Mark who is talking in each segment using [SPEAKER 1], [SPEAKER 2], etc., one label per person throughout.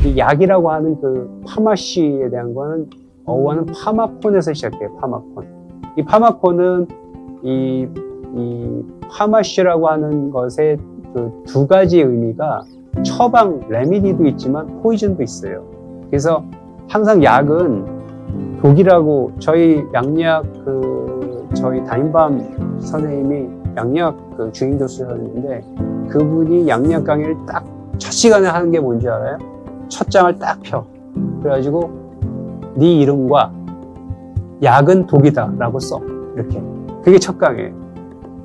[SPEAKER 1] 이 약이라고 하는 그 파마시에 대한 거는 어원은 파마콘에서 시작해요. 파마콘. 이 파마콘은 이 파마시라고 하는 것의 그 두 가지 의미가 처방, 레미디도 있지만 포이즌도 있어요. 그래서 항상 약은 독이라고 저희 양리학 저희 담임반 선생님이 양리학 그 주임 교수였는데 그분이 양리학 강의를 딱 첫 시간에 하는 게 뭔지 알아요? 첫 장을 딱 펴. 그래가지고 네 이름과 약은 독이다 라고 써. 이렇게. 그게 첫 강이에요.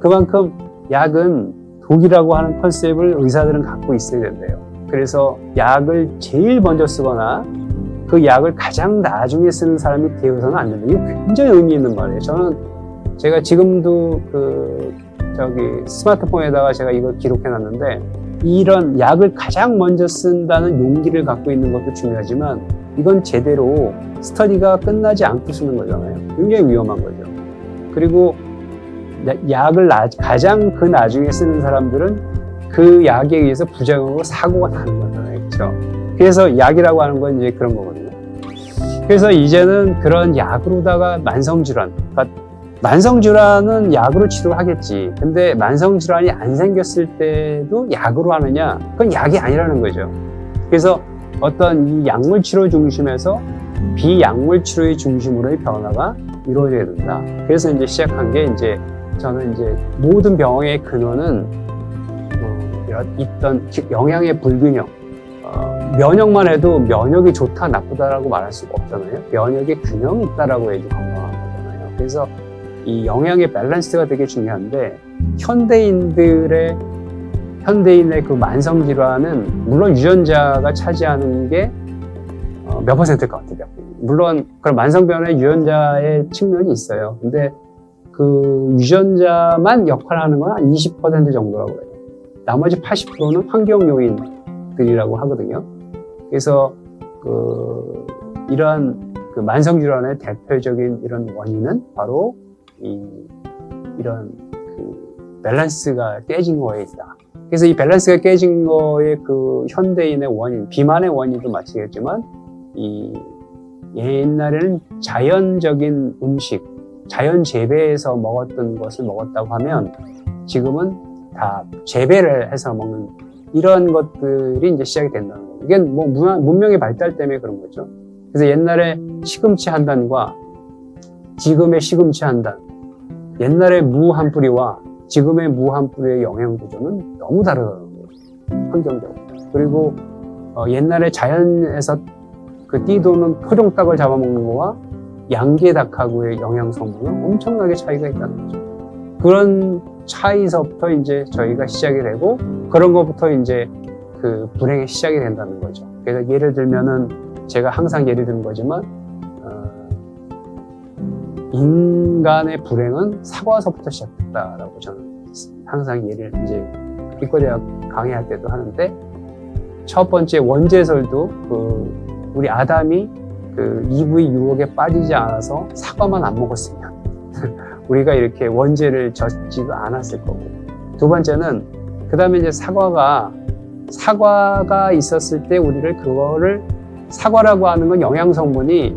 [SPEAKER 1] 그만큼 약은 독이라고 하는 컨셉을 의사들은 갖고 있어야 된대요. 그래서 약을 제일 먼저 쓰거나 그 약을 가장 나중에 쓰는 사람이 되어서는 안 된다. 이거 굉장히 의미 있는 말이에요. 제가 지금도 스마트폰에다가 제가 이걸 기록해 놨는데 이런 약을 가장 먼저 쓴다는 용기를 갖고 있는 것도 중요하지만 이건 제대로 스터디가 끝나지 않고 쓰는 거잖아요. 굉장히 위험한 거죠. 그리고 약을 가장 그 나중에 쓰는 사람들은 그 약에 의해서 부작용으로 사고가 나는 거잖아요. 그렇죠? 그래서 약이라고 하는 건 이제 그런 거거든요. 그래서 이제는 그런 약으로다가 만성질환, 그러니까 만성질환은 약으로 치료하겠지. 근데 만성질환이 안 생겼을 때도 약으로 하느냐? 그건 약이 아니라는 거죠. 그래서 어떤 이 약물 치료 중심에서 비약물 치료의 중심으로의 변화가 이루어져야 된다. 그래서 이제 시작한 게 저는 모든 병의 근원은 있던 영양의 불균형. 면역만 해도 면역이 좋다 나쁘다라고 말할 수가 없잖아요. 면역의 균형이 있다라고 해야지 건강한 거잖아요. 그래서 이 영양의 밸런스가 되게 중요한데 현대인의 그 만성 질환은 물론 유전자가 차지하는 게 몇 퍼센트일 것 같아요. 물론 그런 만성병의 유전자의 측면이 있어요. 근데 그 유전자만 역할을 하는 건 한 20% 정도라고 해요. 나머지 80%는 환경 요인들이라고 하거든요. 그래서 이러한 그 만성 질환의 대표적인 이런 원인은 바로 이런 그 밸런스가 깨진 거에 있다. 그래서 이 밸런스가 깨진 거의 그 현대인의 원인, 비만의 원인도 마찬가지겠지만 옛날에는 자연적인 음식, 자연 재배해서 먹었던 것을 먹었다고 하면 지금은 다 재배를 해서 먹는 이런 것들이 이제 시작이 된다는 거예요. 이게 뭐 문명의 발달 때문에 그런 거죠. 그래서 옛날에 시금치 한 단과 지금의 시금치 한 단, 옛날의 무 한 뿌리와 지금의 무 한 뿌리의 영양 구조는 너무 다르다는 거예요. 환경적으로. 그리고 옛날에 자연에서 그 띠도는 토종닭을 잡아먹는 거와 양계닭하고의 영양 성분은 엄청나게 차이가 있다는 거죠. 그런 차이서부터 이제 저희가 시작이 되고 그런 것부터 이제 그 불행의 시작이 된다는 거죠. 그래서 예를 들면은 제가 항상 예를 드는 거지만 인간의 불행은 사과서부터 시작됐다라고 저는 항상 예를 이제 기과대학 강의할 때도 하는데 첫 번째 원죄설도 우리 아담이 그 이브의 유혹에 빠지지 않아서 사과만 안 먹었으면 우리가 이렇게 원죄를 졌지도 않았을 거고 두 번째는 그 다음에 이제 사과가 있었을 때 우리를 그거를 사과라고 하는 건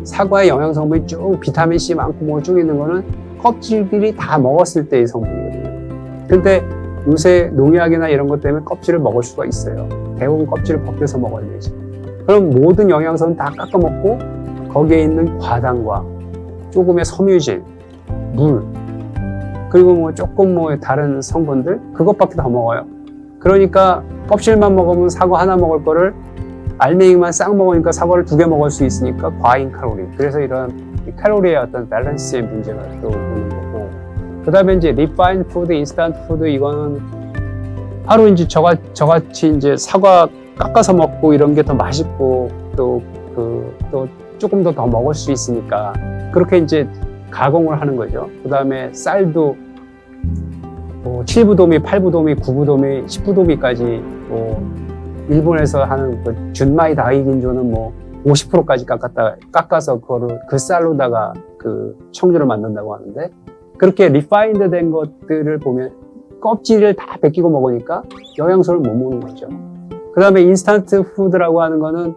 [SPEAKER 1] 사과의 영양 성분이 쭉 비타민 C 많고 뭐 쭉 있는 거는 껍질들이 다 먹었을 때의 성분이거든요. 근데 요새 농약이나 이런 것 때문에 껍질을 먹을 수가 있어요. 대부분 껍질을 벗겨서 먹어야 되지. 그럼 모든 영양소는 다 깎아 먹고 거기에 있는 과당과 조금의 섬유질, 물, 그리고 뭐 조금 뭐 다른 성분들 그것밖에 더 먹어요. 그러니까 껍질만 먹으면 사과 하나 먹을 거를 알맹이만 싹 먹으니까 사과를 2개 먹을 수 있으니까 과잉 칼로리. 그래서 이런 칼로리의 어떤 밸런스의 문제가 또 오는 거고. 그 다음에 이제 리파인 푸드, 인스턴트 푸드 이거는 하루 이제 저같이 이제 사과 깎아서 먹고 이런 게 더 맛있고 또 조금 더 먹을 수 있으니까 그렇게 이제 가공을 하는 거죠. 그 다음에 쌀도 뭐 7부도미, 8부도미, 9부도미, 10부도미까지 일본에서 하는 그 준마이 다이긴조는 뭐 50%까지 깎아서 그 쌀로다가 그 청주를 만든다고 하는데 그렇게 리파인드 된 것들을 보면 껍질을 다 벗기고 먹으니까 영양소를 못 먹는 거죠. 그 다음에 인스턴트 푸드라고 하는 거는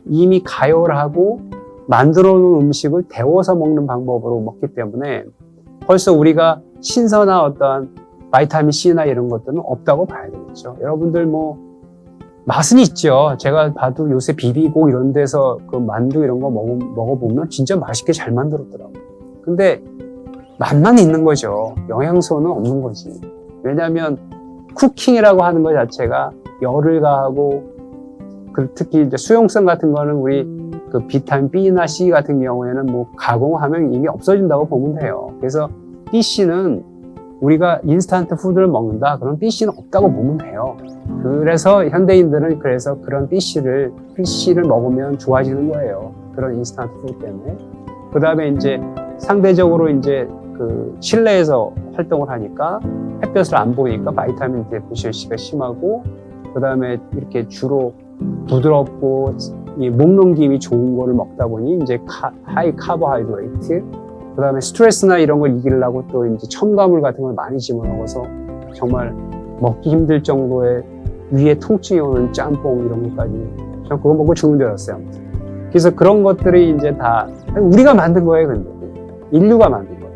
[SPEAKER 1] 이미 가열하고 만들어 놓은 음식을 데워서 먹는 방법으로 먹기 때문에 벌써 우리가 신선한 어떤 바이타민 C나 이런 것들은 없다고 봐야 되겠죠. 여러분들 뭐 맛은 있죠. 제가 봐도 요새 비비고 이런 데서 그 만두 이런 거 먹어보면 진짜 맛있게 잘 만들었더라고요. 근데 맛만 있는 거죠. 영양소는 없는 거지. 왜냐하면 쿠킹이라고 하는 것 자체가 열을 가하고 특히 이제 수용성 같은 거는 우리 그 비타민 B나 C 같은 경우에는 뭐 가공하면 이미 없어진다고 보면 돼요. 그래서 BC는 우리가 인스턴트 푸드를 먹는다. 그럼 BC는 없다고 보면 돼요. 그래서 현대인들은 그래서 그런 BC를 먹으면 좋아지는 거예요. 그런 인스턴트 푸드 때문에. 그 다음에 이제 상대적으로 이제 그 실내에서 활동을 하니까 햇볕을 안 보니까 바이타민 데피시언시가 심하고, 그 다음에 이렇게 주로 부드럽고 이 목넘김이 좋은 거를 먹다 보니 이제 하이 카보하이드레이트, 그 다음에 스트레스나 이런 걸 이기려고 또 이제 첨가물 같은 걸 많이 집어넣어서 정말 먹기 힘들 정도의 위에 통증이 오는 짬뽕 이런 것까지, 전 그거 먹고 죽는 줄 알았어요. 그래서 그런 것들이 이제 다 우리가 만든 거예요. 근데 인류가 만든 거예요.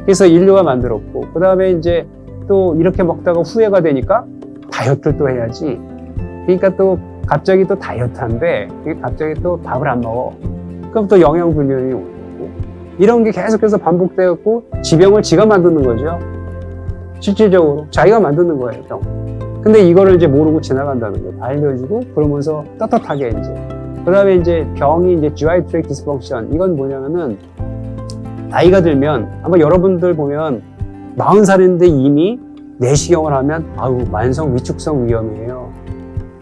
[SPEAKER 1] 그래서 인류가 만들었고, 그 다음에 이제 또 이렇게 먹다가 후회가 되니까 다이어트를 또 해야지. 그러니까 또 갑자기 또 다이어트한데 갑자기 또 밥을 안 먹어. 그럼 또 영양불균이 오고, 이런 게 계속해서 반복되었고 지병을 지가 만드는 거죠. 실질적으로 자기가 만드는 거예요, 병. 근데 이거를 이제 모르고 지나간다는 거예요. 알려주고 그러면서 떳떳하게 이제. 그 다음에 이제 병이 이제 GI 트랙 디스펑션. 이건 뭐냐면은 나이가 들면 아마 여러분들 보면 40살인데 이미 내시경을 하면 아우 만성 위축성 위염이에요.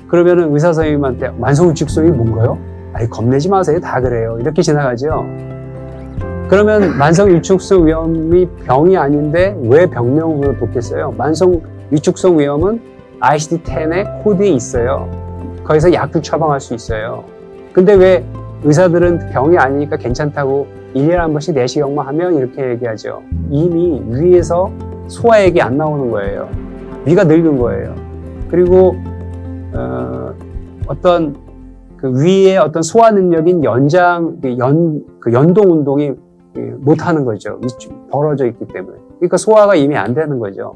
[SPEAKER 1] 그러면은 의사 선생님한테 만성 위축성이 뭔가요? 아이 겁내지 마세요. 다 그래요. 이렇게 지나가죠. 그러면 만성 위축성 위염이 병이 아닌데 왜 병명으로 돕겠어요? 만성 위축성 위염은 ICD-10에 코드에 있어요. 거기서 약도 처방할 수 있어요. 근데 왜 의사들은 병이 아니니까 괜찮다고 1년에 한 번씩 내시경만 하면 이렇게 얘기하죠. 이미 위에서 소화액이 안 나오는 거예요. 위가 늙은 거예요. 그리고 어떤 그 위의 어떤 소화 능력인 연동 운동이 못 하는 거죠. 벌어져 있기 때문에. 그러니까 소화가 이미 안 되는 거죠.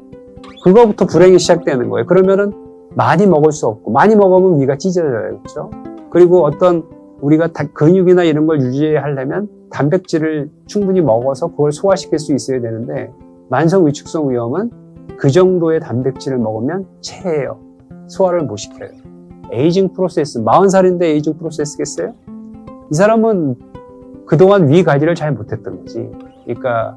[SPEAKER 1] 그거부터 불행이 시작되는 거예요. 그러면은 많이 먹을 수 없고, 많이 먹으면 위가 찢어져요. 그렇죠? 그리고 어떤 우리가 근육이나 이런 걸 유지하려면 단백질을 충분히 먹어서 그걸 소화시킬 수 있어야 되는데, 만성 위축성 위염은 그 정도의 단백질을 먹으면 체해요. 소화를 못 시켜요. 에이징 프로세스, 40살인데 에이징 프로세스겠어요? 이 사람은 그동안 위 관리를 잘 못했던 거지. 그러니까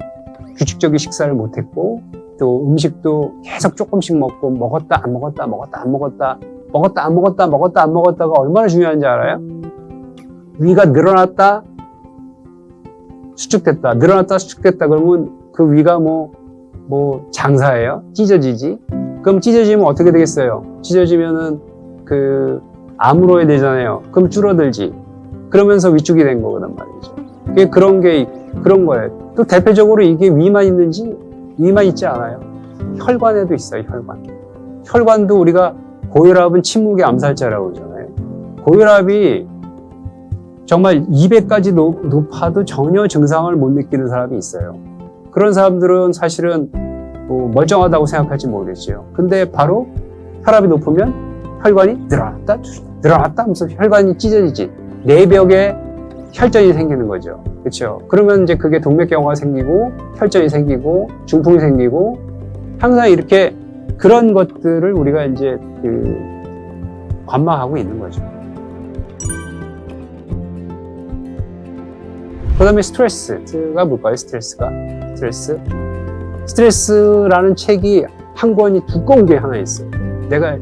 [SPEAKER 1] 규칙적인 식사를 못했고, 또 음식도 계속 조금씩 먹고, 먹었다 안 먹었다 가 얼마나 중요한지 알아요? 위가 늘어났다 수축됐다, 늘어났다 수축됐다 그러면 그 위가 뭐 장사예요? 찢어지지? 그럼 찢어지면 어떻게 되겠어요? 찢어지면은 아물어야 되잖아요. 그럼 줄어들지. 그러면서 위축이 된 거거든 말이죠. 그런 거예요. 또 대표적으로 이게 위만 있는지, 위만 있지 않아요. 혈관에도 있어요, 혈관. 혈관도 우리가 고혈압은 침묵의 암살자라고 그러잖아요. 고혈압이 정말 200까지 높아도 전혀 증상을 못 느끼는 사람이 있어요. 그런 사람들은 사실은 멀쩡하다고 생각할지 모르겠죠. 근데 바로 혈압이 높으면 혈관이 늘어났다 하면서 혈관이 찢어지지. 내벽에 혈전이 생기는 거죠. 그렇죠? 그러면 이제 그게 동맥경화가 생기고 혈전이 생기고 중풍이 생기고, 항상 이렇게 그런 것들을 우리가 이제 관망하고 있는 거죠. 그 다음에 스트레스가 뭘까요? 스트레스라는 책이 한 권이 두꺼운 게 하나 있어요. 내가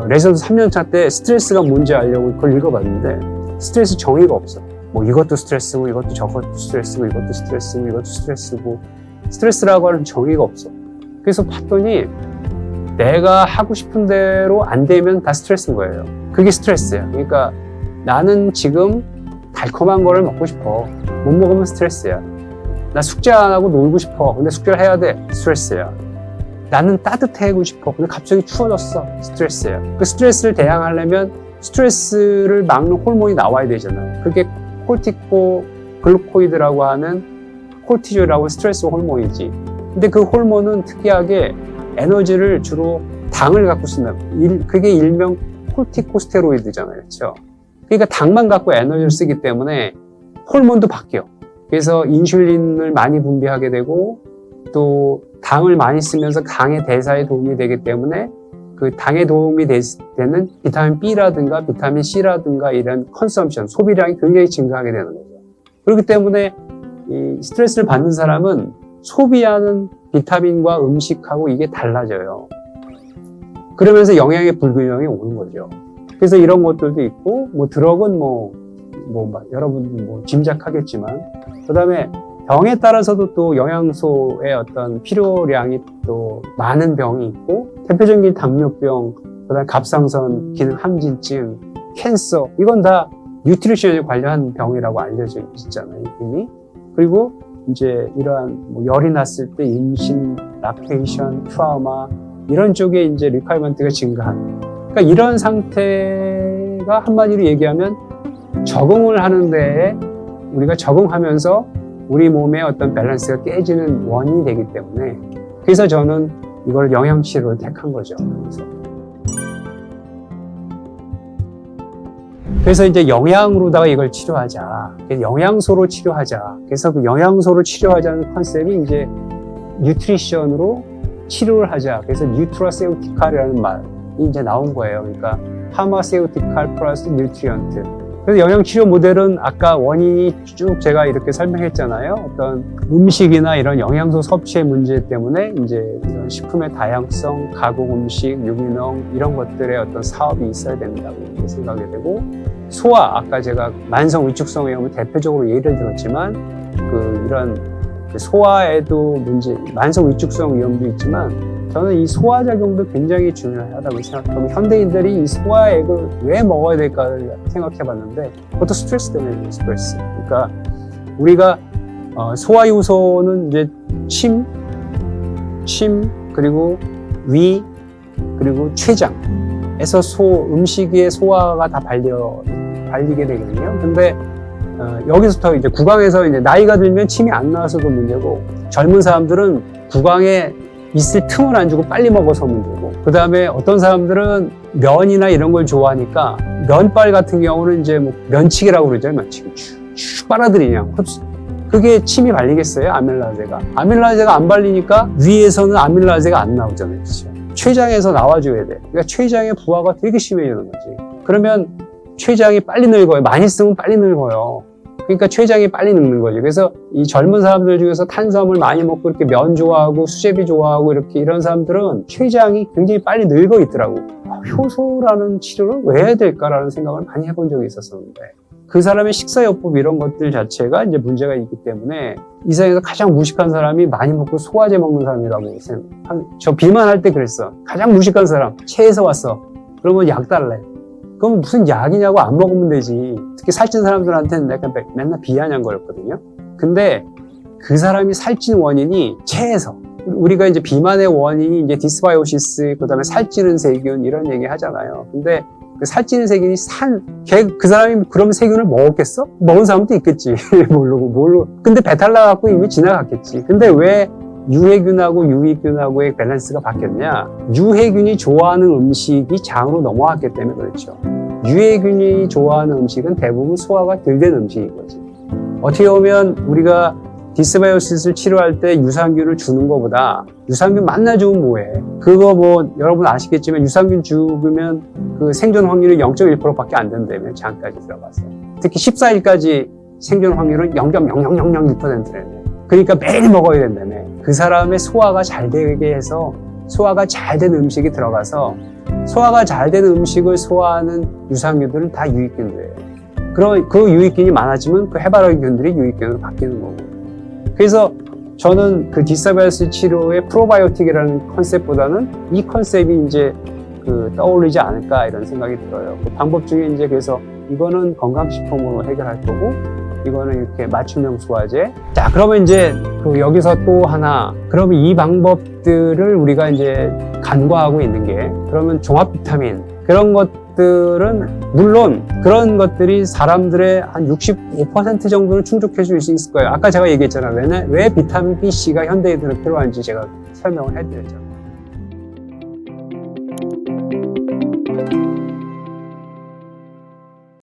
[SPEAKER 1] 레지던트 3년차 때 스트레스가 뭔지 알려고 그걸 읽어봤는데 스트레스 정의가 없어. 뭐 이것도 스트레스고 이것도 저것도 스트레스고 이것도 스트레스고 이것도 스트레스고, 스트레스라고 하는 정의가 없어. 그래서 봤더니 내가 하고 싶은 대로 안 되면 다 스트레스인 거예요. 그게 스트레스야. 그러니까 나는 지금 달콤한 거를 먹고 싶어. 못 먹으면 스트레스야. 나 숙제 안 하고 놀고 싶어. 근데 숙제를 해야 돼. 스트레스야. 나는 따뜻해지고 싶어. 근데 갑자기 추워졌어. 스트레스야. 그 스트레스를 대항하려면 스트레스를 막는 호르몬이 나와야 되잖아요. 그게 콜티코 글루코이드라고 하는 콜티졸이라고 스트레스 호르몬이지. 근데 그 호르몬은 특이하게 에너지를 주로 당을 갖고 쓴다. 그게 일명 콜티코스테로이드잖아요. 그렇죠? 그러니까 당만 갖고 에너지를 쓰기 때문에 호르몬도 바뀌어. 그래서 인슐린을 많이 분비하게 되고 또 당을 많이 쓰면서 당의 대사에 도움이 되기 때문에 그 당에 도움이 되는 비타민 B라든가 비타민 C라든가 이런 컨섬션, 소비량이 굉장히 증가하게 되는 거죠. 그렇기 때문에 이 스트레스를 받는 사람은 소비하는 비타민과 음식하고 이게 달라져요. 그러면서 영양의 불균형이 오는 거죠. 그래서 이런 것들도 있고, 뭐 드럭은 여러분들 짐작하겠지만, 그 다음에 병에 따라서도 또 영양소의 어떤 필요량이 또 많은 병이 있고, 대표적인 당뇨병, 그 다음에 갑상선 기능 함진증, 캔서, 이건 다 뉴트리션에 관련한 병이라고 알려져 있잖아요, 이미. 그리고 이제 이러한 열이 났을 때 임신, 락테이션, 트라우마, 이런 쪽에 이제 리콰이먼트가 증가한. 그러니까 이런 상태가 한마디로 얘기하면 적응을 하는데 우리가 적응하면서 우리 몸의 어떤 밸런스가 깨지는 원인이 되기 때문에 그래서 저는 이걸 영양치료를 택한 거죠. 그래서 이제 영양으로다가 이걸 치료하자. 영양소로 치료하자. 그래서 그 영양소로 치료하자는 컨셉이 이제 뉴트리션으로 치료를 하자. 그래서 뉴트라세우티칼이라는 말이 이제 나온 거예요. 그러니까 파마세우티칼 플러스 뉴트리언트. 그래서 영양치료 모델은 아까 원인이 쭉 제가 이렇게 설명했잖아요. 어떤 음식이나 이런 영양소 섭취의 문제 때문에 이제 이런 식품의 다양성, 가공 음식, 유기농 이런 것들의 어떤 사업이 있어야 된다고 생각이 되고, 소화, 아까 제가 만성 위축성 위염을 대표적으로 예를 들었지만 이런 소화에도 문제, 만성 위축성 위염도 있지만 저는 이 소화작용도 굉장히 중요하다고 생각하고, 현대인들이 이 소화액을 왜 먹어야 될까를 생각해 봤는데 그것도 스트레스 때문에 스트레스. 그러니까 우리가 소화 요소는 이제 침, 그리고 위, 그리고 췌장에서 음식의 소화가 다 발리게 되거든요. 근데 여기서부터 이제 구강에서 이제 나이가 들면 침이 안 나와서도 문제고, 젊은 사람들은 구강에 있을 틈을 안 주고 빨리 먹어서 문제고, 그 다음에 어떤 사람들은 면이나 이런 걸 좋아하니까 면발 같은 경우는 이제 면치기라고 그러죠. 면치기 쭉 빨아들이냐. 그게 침이 발리겠어요? 아밀라제가 안 발리니까 위에서는 아밀라제가 안 나오잖아요. 그렇죠? 췌장에서 나와줘야 돼. 그러니까 췌장의 부하가 되게 심해지는 거지. 그러면 췌장이 빨리 늙어요. 많이 쓰면 빨리 늙어요. 그러니까 췌장이 빨리 늙는 거죠. 그래서 이 젊은 사람들 중에서 탄수화물 많이 먹고 이렇게 면 좋아하고 수제비 좋아하고 이런 사람들은 췌장이 굉장히 빨리 늙어 있더라고. 효소라는 치료를 왜 해야 될까라는 생각을 많이 해본 적이 있었는데, 그 사람의 식사요법 이런 것들 자체가 이제 문제가 있기 때문에 이 세상에서 가장 무식한 사람이 많이 먹고 소화제 먹는 사람이라고 저 비만할 때 그랬어. 가장 무식한 사람, 체에서 왔어. 그러면 약 달래. 그럼 무슨 약이냐고, 안 먹으면 되지. 특히 살찐 사람들한테는 내가 맨날 비아냥거렸거든요. 근데 그 사람이 살찐 원인이 체에서. 우리가 이제 비만의 원인이 이제 디스바이오시스, 그 다음에 살찌는 세균 이런 얘기 하잖아요. 근데 그 살찌는 세균이 그 사람이 그럼 세균을 먹었겠어? 먹은 사람도 있겠지. 모르고. 근데 배탈 나갖고 이미 지나갔겠지. 근데 왜 유해균하고 유익균하고의 밸런스가 바뀌었냐? 유해균이 좋아하는 음식이 장으로 넘어왔기 때문에 그렇죠. 유해균이 좋아하는 음식은 대부분 소화가 덜 된 음식인 거지. 어떻게 보면 우리가 디스바이오시스를 치료할 때 유산균을 주는 것보다 유산균 만나 주면 뭐해? 그거 여러분 아시겠지만 유산균 죽으면 그 생존 확률이 0.1%밖에 안 된다며, 장까지 들어가서. 특히 14일까지 생존 확률은 0.0001%래며. 그러니까 매일 먹어야 된다며. 그 사람의 소화가 잘 되게 해서 소화가 잘 된 음식이 들어가서 소화가 잘 된 음식을 소화하는 유산균들은 다 유익균들이에요. 그럼 그 유익균이 많아지면 그 해바라기균들이 유익균으로 바뀌는 거고. 그래서 저는 그 디스바이오시스 치료의 프로바이오틱이라는 컨셉보다는 이 컨셉이 이제 떠올리지 않을까 이런 생각이 들어요. 그 방법 중에 이제 그래서 이거는 건강식품으로 해결할 거고, 이거는 이렇게 맞춤형 소화제. 자, 그러면 이제 여기서 또 하나, 그러면 이 방법들을 우리가 이제 간과하고 있는 게, 그러면 종합 비타민, 그런 것들은 물론 그런 것들이 사람들의 한 65% 정도는 충족해 줄 수 있을 거예요. 아까 제가 얘기했잖아요. 왜 비타민 B, C가 현대인들은 필요한지 제가 설명을 해드렸죠.